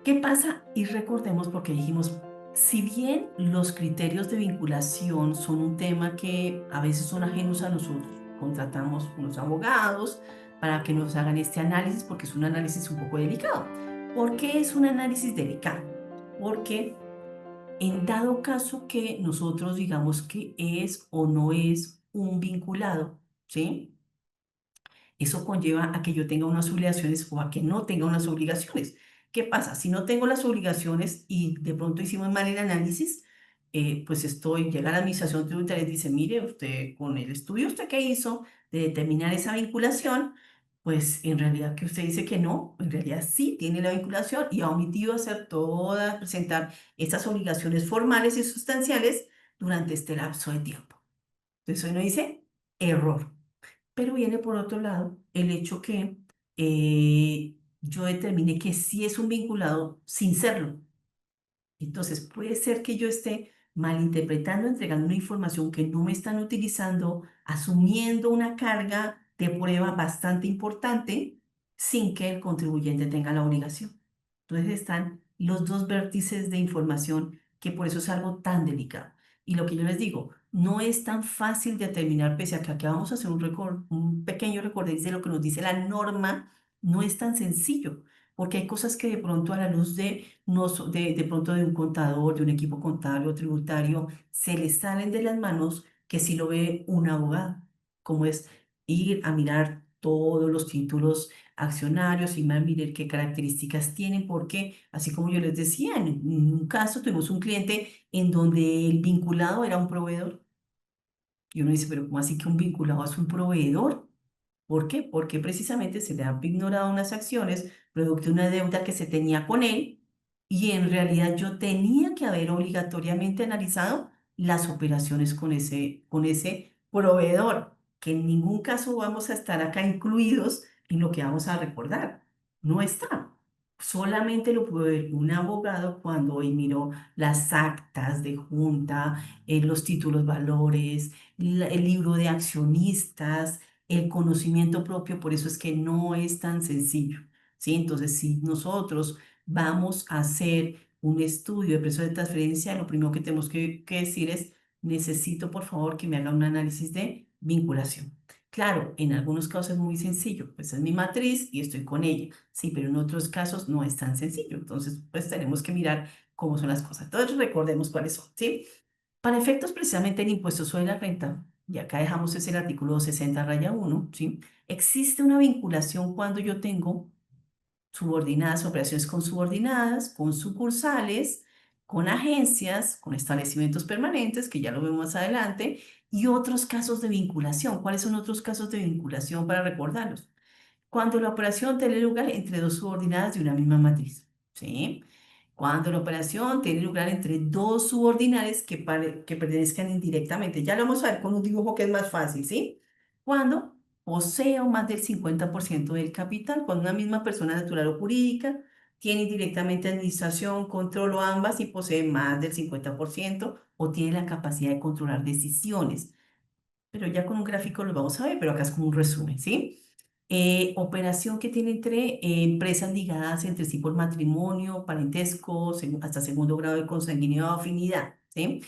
¿Qué pasa? Y recordemos porque dijimos, si bien los criterios de vinculación son un tema que a veces son ajenos a nosotros, contratamos unos abogados para que nos hagan este análisis porque es un análisis un poco delicado. ¿Por qué es un análisis delicado? Porque en dado caso que nosotros digamos que es o no es un vinculado, ¿sí? Eso conlleva a que yo tenga unas obligaciones o a que no tenga unas obligaciones. ¿Qué pasa? Si no tengo las obligaciones y de pronto hicimos mal el análisis, pues llega la administración tributaria y dice, mire, usted con el estudio usted que hizo de determinar esa vinculación, pues en realidad que usted dice que no, en realidad sí tiene la vinculación y ha omitido hacer todas, presentar estas obligaciones formales y sustanciales durante este lapso de tiempo. Entonces hoy no dice error. Pero viene por otro lado el hecho que yo determine que sí es un vinculado sin serlo. Entonces, puede ser que yo esté malinterpretando, entregando una información que no me están utilizando, asumiendo una carga de prueba bastante importante sin que el contribuyente tenga la obligación. Entonces están los dos vértices de información que por eso es algo tan delicado. Y lo que yo les digo, no es tan fácil de determinar, pese a que aquí vamos a hacer un pequeño recorderis de lo que nos dice la norma, no es tan sencillo, porque hay cosas que de pronto a la luz de no de pronto de un contador, de un equipo contable o tributario, se les salen de las manos que si lo ve un abogado, como es ir a mirar todos los títulos accionarios y más mirar qué características tienen, porque así como yo les decía, en un caso tuvimos un cliente en donde el vinculado era un proveedor. Y uno dice, pero ¿cómo así que un vinculado es un proveedor? ¿Por qué? Porque precisamente se le han ignorado unas acciones producto de una deuda que se tenía con él y en realidad yo tenía que haber obligatoriamente analizado las operaciones con ese proveedor, que en ningún caso vamos a estar acá incluidos en lo que vamos a recordar. No está. Solamente lo puede ver un abogado cuando hoy miró las actas de junta, los títulos valores, el libro de accionistas, el conocimiento propio, por eso es que no es tan sencillo, ¿sí? Entonces, si nosotros vamos a hacer un estudio de precio de transferencia, lo primero que tenemos que decir es, necesito por favor que me haga un análisis de vinculación. Claro, en algunos casos es muy sencillo, pues es mi matriz y estoy con ella, sí, pero en otros casos no es tan sencillo, entonces pues tenemos que mirar cómo son las cosas. Entonces recordemos cuáles son, ¿sí? Para efectos precisamente del impuesto sobre la renta, y acá dejamos ese artículo 60 raya 1, ¿sí? Existe una vinculación cuando yo tengo subordinadas, operaciones con subordinadas, con sucursales, con agencias, con establecimientos permanentes, que ya lo vemos más adelante, y otros casos de vinculación. ¿Cuáles son otros casos de vinculación para recordarlos? Cuando la operación tiene lugar entre dos subordinadas de una misma matriz, ¿sí? Cuando la operación tiene lugar entre dos subordinadas que pertenezcan indirectamente. Ya lo vamos a ver con un dibujo que es más fácil, ¿sí? Cuando poseo más del 50% del capital, cuando una misma persona natural o jurídica tiene indirectamente administración, control o ambas y posee más del 50% o tiene la capacidad de controlar decisiones, pero ya con un gráfico lo vamos a ver, pero acá es como un resumen, ¿sí? Operación que tiene entre empresas ligadas entre sí por matrimonio, parentesco, hasta segundo grado de consanguinidad o afinidad, ¿sí?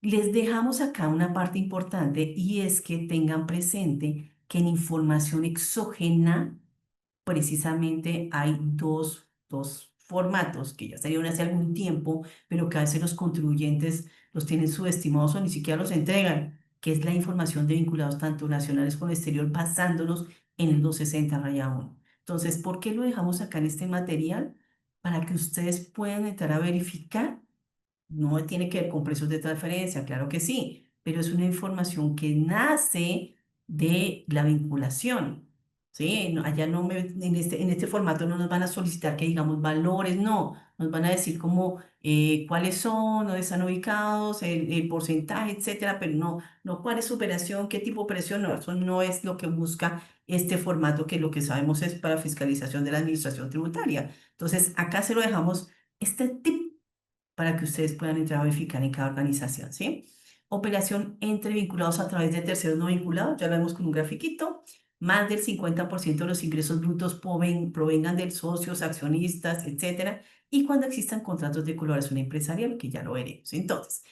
Les dejamos acá una parte importante y es que tengan presente que en información exógena precisamente hay dos formatos que ya salieron hace algún tiempo, pero que a veces los contribuyentes los tienen subestimados o ni siquiera los entregan, que es la información de vinculados tanto nacionales como exterior basándonos en el 260 raya 1. Entonces, ¿por qué lo dejamos acá en este material? Para que ustedes puedan entrar a verificar. No tiene que ver con precios de transferencia, claro que sí, pero es una información que nace de la vinculación. ¿Sí? Allá no en este formato no nos van a solicitar que digamos valores, no, nos van a decir como cuáles son, dónde están ubicados, el porcentaje, etcétera, pero no cuál es su operación, qué tipo de operación, no, eso no es lo que busca este formato, que lo que sabemos es para fiscalización de la administración tributaria. Entonces, acá se lo dejamos este tip para que ustedes puedan entrar a verificar en cada organización, ¿sí? Operación entre vinculados a través de terceros no vinculados, ya lo vemos con un grafiquito. Más del 50% de los ingresos brutos provengan de socios, accionistas, etcétera, y cuando existan contratos de colaboración empresarial, que ya lo veremos. Entonces,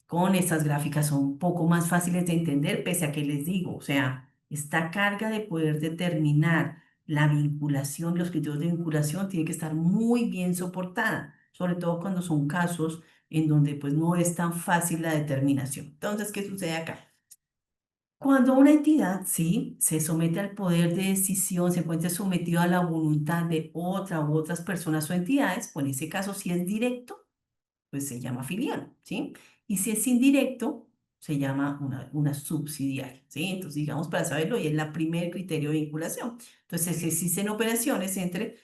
con estas gráficas son un poco más fáciles de entender, pese a que les digo, o sea, esta carga de poder determinar la vinculación, los criterios de vinculación, tiene que estar muy bien soportada, sobre todo cuando son casos en donde pues no es tan fácil la determinación. Entonces, ¿qué sucede acá? Cuando una entidad, sí, se somete al poder de decisión, se encuentra sometido a la voluntad de otra u otras personas o entidades, pues en ese caso, si es directo, pues se llama filial, ¿sí? Y si es indirecto, se llama una subsidiaria, ¿sí? Entonces, digamos, para saberlo, y es la primer criterio de vinculación. Entonces, existen operaciones entre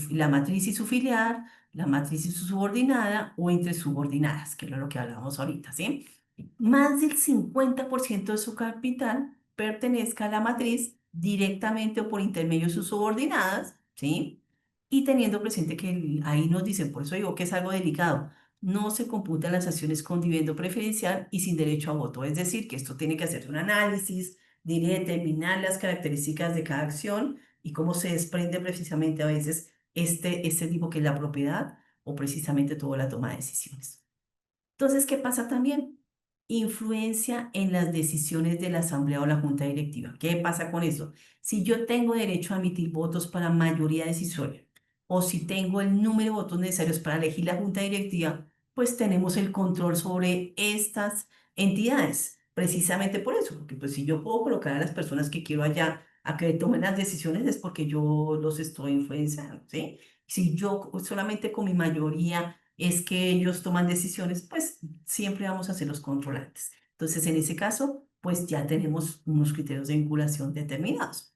la matriz y su filial, la matriz y su subordinada, o entre subordinadas, que es lo que hablábamos ahorita, ¿sí? Más del 50% de su capital pertenezca a la matriz directamente o por intermedio de sus subordinadas, ¿sí? Y teniendo presente que ahí nos dicen, por eso digo que es algo delicado, no se computan las acciones con dividendo preferencial y sin derecho a voto. Es decir, que esto tiene que hacerse un análisis, de determinar las características de cada acción y cómo se desprende precisamente a veces este tipo que es la propiedad o precisamente toda la toma de decisiones. Entonces, ¿qué pasa también? Influencia en las decisiones de la asamblea o la junta directiva. ¿Qué pasa con eso? Si yo tengo derecho a emitir votos para mayoría decisoria o si tengo el número de votos necesarios para elegir la junta directiva, pues tenemos el control sobre estas entidades. Precisamente por eso, porque pues si yo puedo colocar a las personas que quiero allá a que tomen las decisiones es porque yo los estoy influenciando, ¿sí? Si yo solamente con mi mayoría es que ellos toman decisiones, pues siempre vamos a ser los controlantes. Entonces, en ese caso, pues ya tenemos unos criterios de vinculación determinados.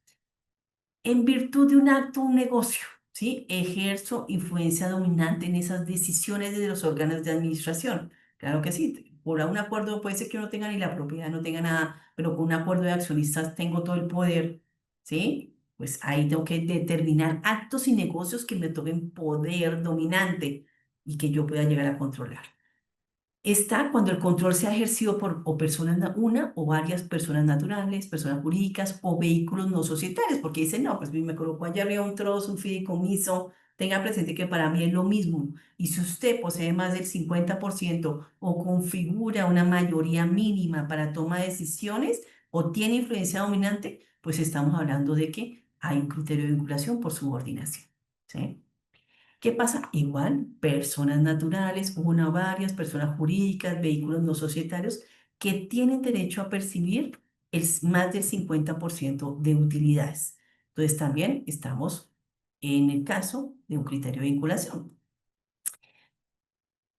En virtud de un acto, un negocio, ¿sí? Ejerzo influencia dominante en esas decisiones de los órganos de administración. Claro que sí, por un acuerdo puede ser que no tenga ni la propiedad, no tenga nada, pero con un acuerdo de accionistas tengo todo el poder, ¿sí? Pues ahí tengo que determinar actos y negocios que me toquen poder dominante y que yo pueda llegar a controlar. Está cuando el control se ha ejercido por o personas, una o varias personas naturales, personas jurídicas o vehículos no societarios, porque dicen, no, pues me coloco allá arriba un trozo, un fideicomiso, tenga presente que para mí es lo mismo. Y si usted posee más del 50% o configura una mayoría mínima para toma de decisiones o tiene influencia dominante, pues estamos hablando de que hay un criterio de vinculación por subordinación. ¿Sí? ¿Qué pasa? Igual, personas naturales, una o varias, personas jurídicas, vehículos no societarios, que tienen derecho a percibir más del 50% de utilidades. Entonces, también estamos en el caso de un criterio de vinculación.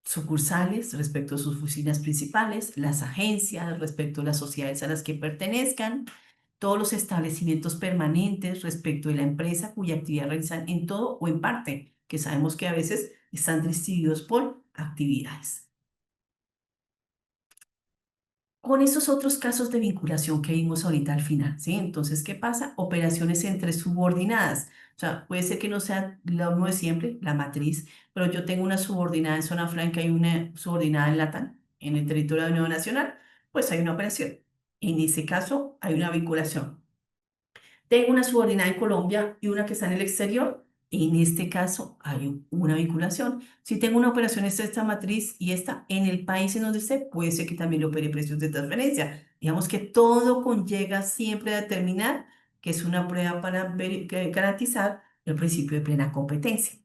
Sucursales respecto a sus oficinas principales, las agencias respecto a las sociedades a las que pertenezcan, todos los establecimientos permanentes respecto de la empresa cuya actividad realizan en todo o en parte, que sabemos que a veces están distribuidos por actividades. Con esos otros casos de vinculación que vimos ahorita al final, ¿sí? Entonces, ¿qué pasa? Operaciones entre subordinadas. O sea, puede ser que no sea lo mismo de siempre, la matriz, pero yo tengo una subordinada en zona franca y una subordinada en LATAM, en el territorio de la Unión Nacional, pues hay una operación. En ese caso, hay una vinculación. Tengo una subordinada en Colombia y una que está en el exterior. En este caso hay una vinculación. Si tengo una operación esta matriz y esta en el país en donde esté, puede ser que también le opere precios de transferencia. Digamos que todo conllega siempre a determinar que es una prueba para garantizar el principio de plena competencia.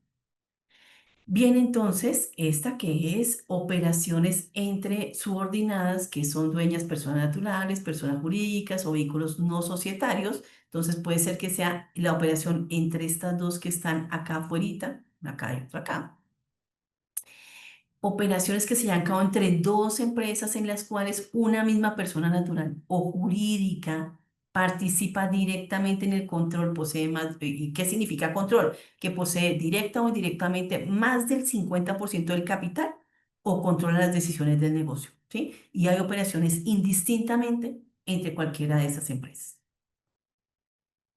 Bien, entonces, esta que es operaciones entre subordinadas, que son dueñas personas naturales, personas jurídicas o vehículos no societarios. Entonces, puede ser que sea la operación entre estas dos que están acá afuera, acá y otra acá. Operaciones que se llevan a cabo entre dos empresas en las cuales una misma persona natural o jurídica participa directamente en el control, posee más, ¿y qué significa control? Que posee directa o indirectamente más del 50% del capital o controla las decisiones del negocio, ¿sí? Y hay operaciones indistintamente entre cualquiera de esas empresas.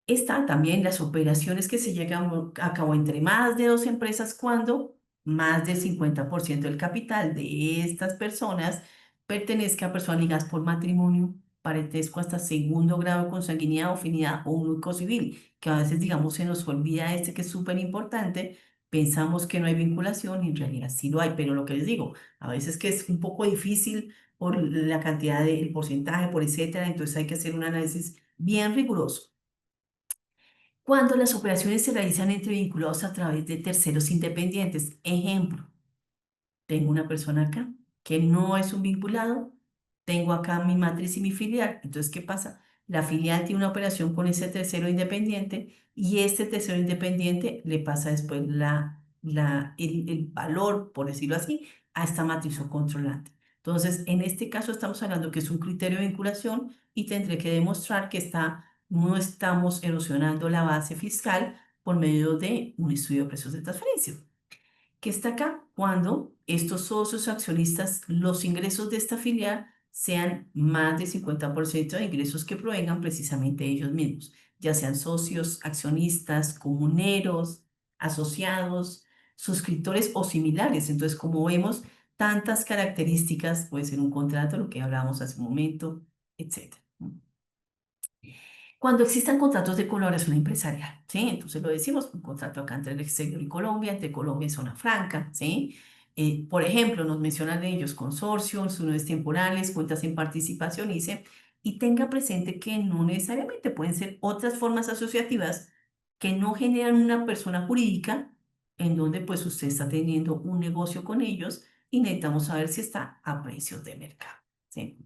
Están también las operaciones que se llegan a cabo entre más de dos empresas cuando más del 50% del capital de estas personas pertenezca a personas ligadas por matrimonio, parentesco hasta segundo grado de consanguinidad o afinidad o un único civil, que a veces, digamos, se nos olvida este que es súper importante, Pensamos que no hay vinculación y en realidad sí lo hay, pero lo que les digo, a veces que es un poco difícil por la cantidad de, el porcentaje, por etcétera, entonces hay que hacer un análisis bien riguroso. Cuando las operaciones se realizan entre vinculados a través de terceros independientes, ejemplo, tengo una persona acá que no es un vinculado, tengo acá mi matriz y mi filial. Entonces, ¿qué pasa? La filial tiene una operación con ese tercero independiente y este tercero independiente le pasa después el valor, por decirlo así, a esta matriz o controlante. Entonces, en este caso estamos hablando que es un criterio de vinculación y tendré que demostrar que no estamos erosionando la base fiscal por medio de un estudio de precios de transferencia que está acá cuando estos socios accionistas, los ingresos de esta filial sean más del 50% de ingresos que provengan precisamente de ellos mismos, ya sean socios, accionistas, comuneros, asociados, suscriptores o similares. Entonces, como vemos, tantas características, puede ser un contrato, lo que hablábamos hace un momento, etcétera. Cuando existan contratos de colaboración empresarial, ¿sí? Entonces lo decimos, un contrato acá entre el exterior y Colombia, entre Colombia y zona franca, ¿sí? Por ejemplo, nos mencionan ellos consorcios, uniones temporales, cuentas en participación, y tenga presente que no necesariamente pueden ser otras formas asociativas que no generan una persona jurídica en donde pues usted está teniendo un negocio con ellos y necesitamos saber si está a precios de mercado, ¿sí?